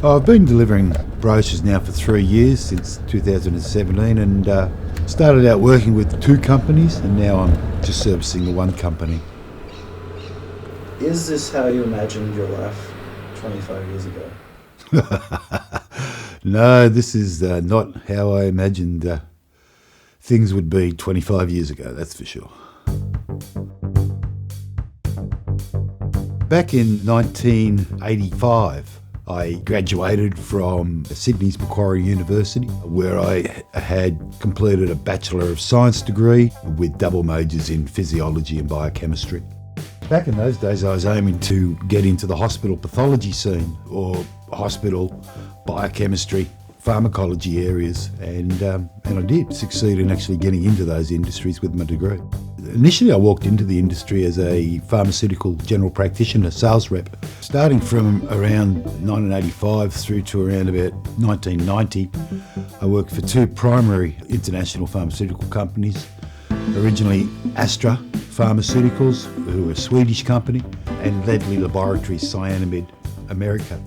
I've been delivering brochures now for 3 years, since 2017, and started out working with 2 companies, and now I'm just servicing the 1 company. Is this how you imagined your life 25 years ago? No, this is not how I imagined things would be 25 years ago, that's for sure. Back in 1985, I graduated from Sydney's Macquarie University, where I had completed a Bachelor of Science degree with double majors in physiology and biochemistry. Back in those days, I was aiming to get into the hospital pathology scene, or hospital biochemistry, pharmacology areas, and I did succeed in actually getting into those industries with my degree. Initially, I walked into the industry as a pharmaceutical general practitioner, sales rep. Starting from around 1985 through to around about 1990, I worked for 2 primary international pharmaceutical companies. Originally Astra Pharmaceuticals, who were a Swedish company, and Ledley Laboratories, Cyanamid, America.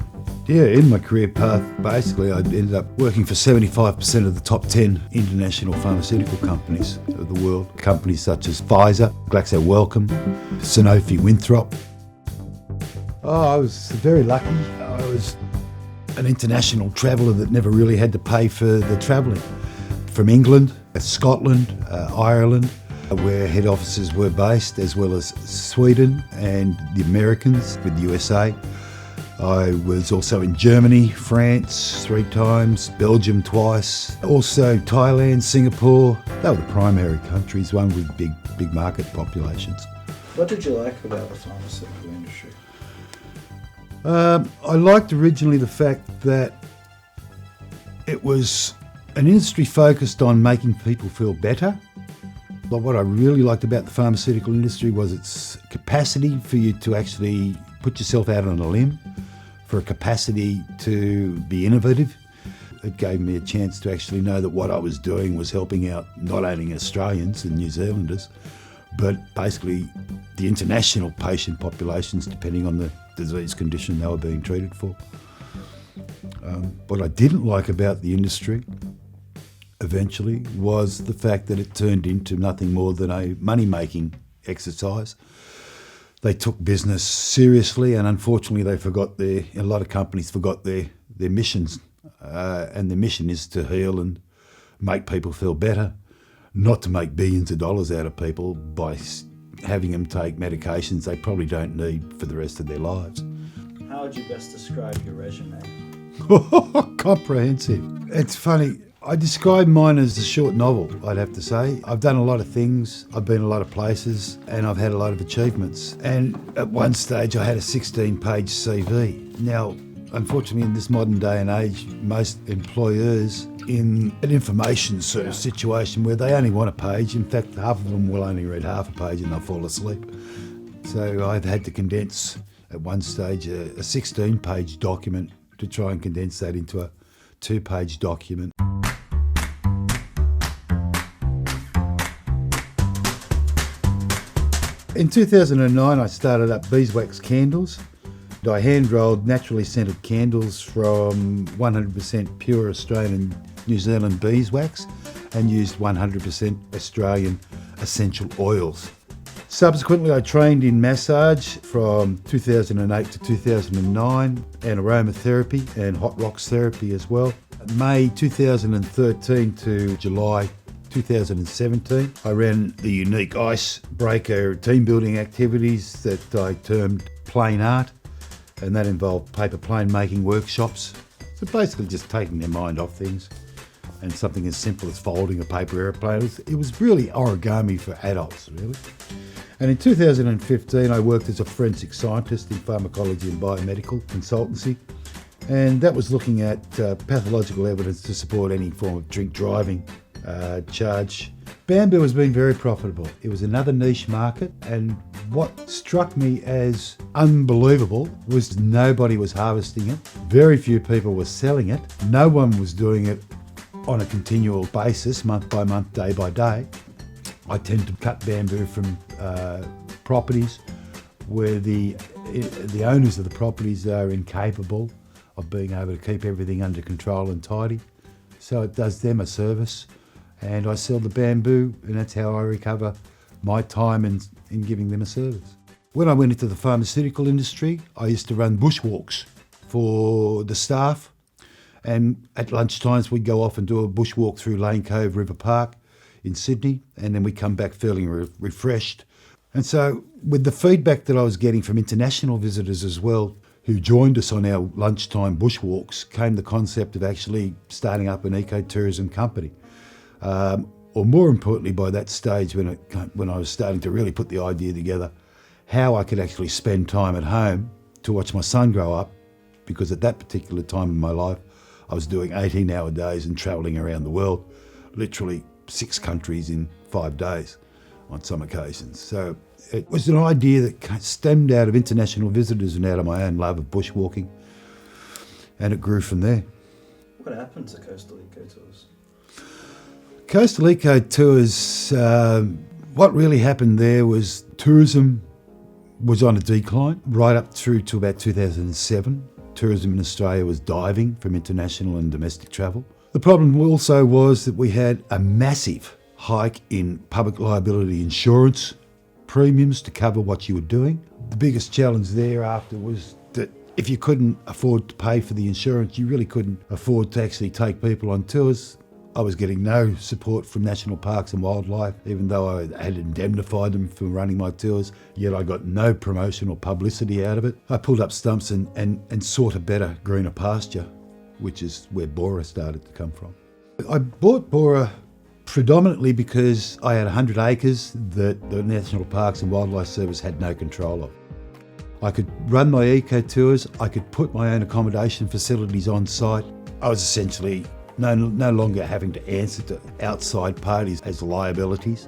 Yeah, in my career path, basically I ended up working for 75% of the top 10 international pharmaceutical companies of the world. Companies such as Pfizer, Glaxo Wellcome, Sanofi Winthrop. I was very lucky. I was an international traveller that never really had to pay for the travelling. From England, Scotland, Ireland, where head offices were based, as well as Sweden and the Americans with the USA. I was also in Germany, France 3 times, Belgium twice, also Thailand, Singapore. They were the primary countries, one with big market populations. What did you like about the pharmaceutical industry? I liked originally the fact that it was an industry focused on making people feel better. But what I really liked about the pharmaceutical industry was its capacity for you to actually put yourself out on a limb, for a capacity to be innovative. It gave me a chance to actually know that what I was doing was helping out not only Australians and New Zealanders, but basically the international patient populations, depending on the disease condition they were being treated for. What I didn't like about the industry eventually was the fact that it turned into nothing more than a money-making exercise. They took business seriously, and unfortunately a lot of companies forgot their missions. And their mission is to heal and make people feel better, not to make billions of dollars out of people by having them take medications they probably don't need for the rest of their lives. How would you best describe your resume? Comprehensive. It's funny. I describe mine as a short novel, I'd have to say. I've done a lot of things, I've been a lot of places, and I've had a lot of achievements. And at one stage I had a 16-page CV. Now, unfortunately, in this modern day and age, most employers in an information sort of situation where they only want a page, in fact, half of them will only read half a page and they'll fall asleep. So I've had to condense, at one stage, a 16-page document to try and condense that into a 2-page document. In 2009, I started up Beeswax Candles. I hand-rolled naturally scented candles from 100% pure Australian New Zealand beeswax and used 100% Australian essential oils. Subsequently, I trained in massage from 2008 to 2009 and aromatherapy and hot rocks therapy as well. May 2013 to July 2017, I ran the unique icebreaker team building activities that I termed plain art, and that involved paper plane making workshops. So basically just taking their mind off things, and something as simple as folding a paper aeroplane. It was really origami for adults, really. And in 2015, I worked as a forensic scientist in pharmacology and biomedical consultancy, and that was looking at pathological evidence to support any form of drink driving charge. Bamboo has been very profitable. It was another niche market, and what struck me as unbelievable was nobody was harvesting it. Very few people were selling it. No one was doing it on a continual basis, month by month, day by day. I tend to cut bamboo from properties where the owners of the properties are incapable of being able to keep everything under control and tidy. So it does them a service, and I sell the bamboo, and that's how I recover my time in giving them a service. When I went into the pharmaceutical industry, I used to run bushwalks for the staff, and at lunchtimes we'd go off and do a bushwalk through Lane Cove River Park in Sydney, and then we come back feeling refreshed. And so with the feedback that I was getting from international visitors as well, who joined us on our lunchtime bushwalks, came the concept of actually starting up an ecotourism company. Or more importantly, by that stage when I was starting to really put the idea together, how I could actually spend time at home to watch my son grow up, because at that particular time in my life, I was doing 18-hour days and travelling around the world, literally 6 countries in 5 days on some occasions. So it was an idea that stemmed out of international visitors and out of my own love of bushwalking, and it grew from there. What happened to Coastal Eco Tours? Coastal Eco Tours, what really happened there was tourism was on a decline right up through to about 2007. Tourism in Australia was diving from international and domestic travel. The problem also was that we had a massive hike in public liability insurance premiums to cover what you were doing. The biggest challenge thereafter was that if you couldn't afford to pay for the insurance, you really couldn't afford to actually take people on tours. I was getting no support from National Parks and Wildlife, even though I had indemnified them for running my tours, yet I got no promotion or publicity out of it. I pulled up stumps and sought a better, greener pasture, which is where Bora started to come from. I bought Bora predominantly because I had 100 acres that the National Parks and Wildlife Service had no control of. I could run my eco tours, I could put my own accommodation facilities on site. I was essentially no longer having to answer to outside parties as liabilities.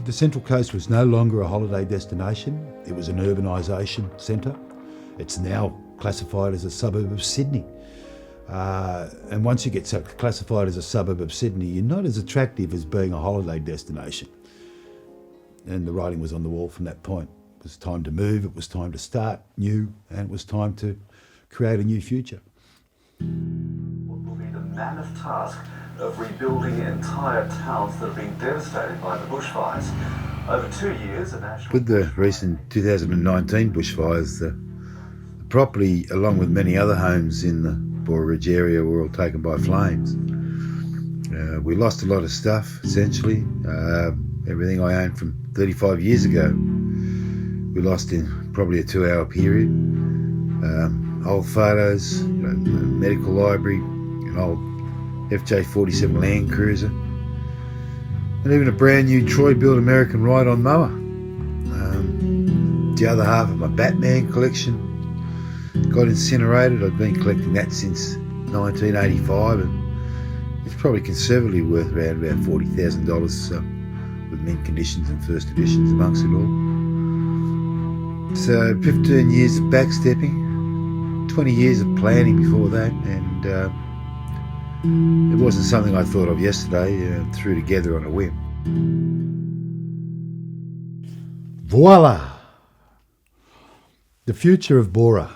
The Central Coast was no longer a holiday destination, it was an urbanisation centre. It's now classified as a suburb of Sydney. And once you get classified as a suburb of Sydney, you're not as attractive as being a holiday destination. And the writing was on the wall from that point. It was time to move, it was time to start new, and it was time to create a new future. What will be the mammoth task of rebuilding entire towns that have been devastated by the bushfires? Over 2 years, a national... With the recent 2019 bushfires, the property, along with many other homes in the Bora Ridge area, were all taken by flames. We lost a lot of stuff, essentially. Everything I owned from 35 years ago, we lost in probably a 2-hour period. Old photos, medical library, an old FJ47 Land Cruiser, and even a brand new Troy-built American ride-on mower. The other half of my Batman collection got incinerated. I've been collecting that since 1985, and it's probably conservatively worth around about $40,000 with mint conditions and first editions amongst it all. So 15 years of backstepping, 20 years of planning before that, and it wasn't something I thought of yesterday, threw together on a whim. Voila! The future of Bora.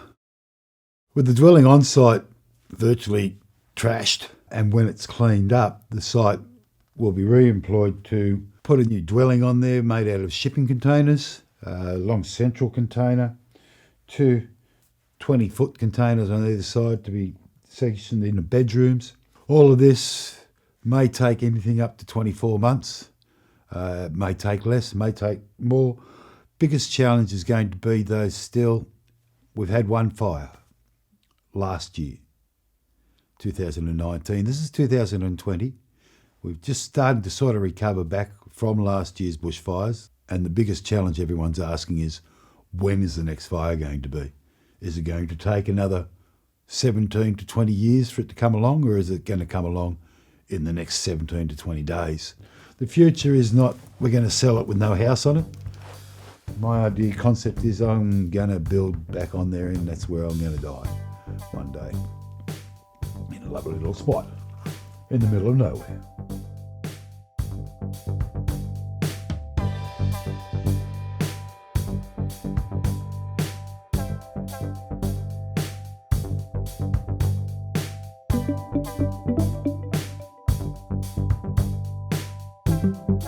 With the dwelling on site virtually trashed, and when it's cleaned up, the site will be re-employed to put a new dwelling on there made out of shipping containers, a long central container, 2 20-foot containers on either side to be sectioned into bedrooms. All of this may take anything up to 24 months. It may take less, it may take more. Biggest challenge is going to be, though, still, we've had one fire last year, 2019. This is 2020. We've just started to sort of recover back from last year's bushfires, and the biggest challenge everyone's asking is, when is the next fire going to be? Is it going to take another 17 to 20 years for it to come along, or is it going to come along in the next 17 to 20 days? The future is not, we're going to sell it with no house on it. My idea concept is I'm going to build back on there, and that's where I'm going to die one day, in a lovely little spot in the middle of nowhere. you.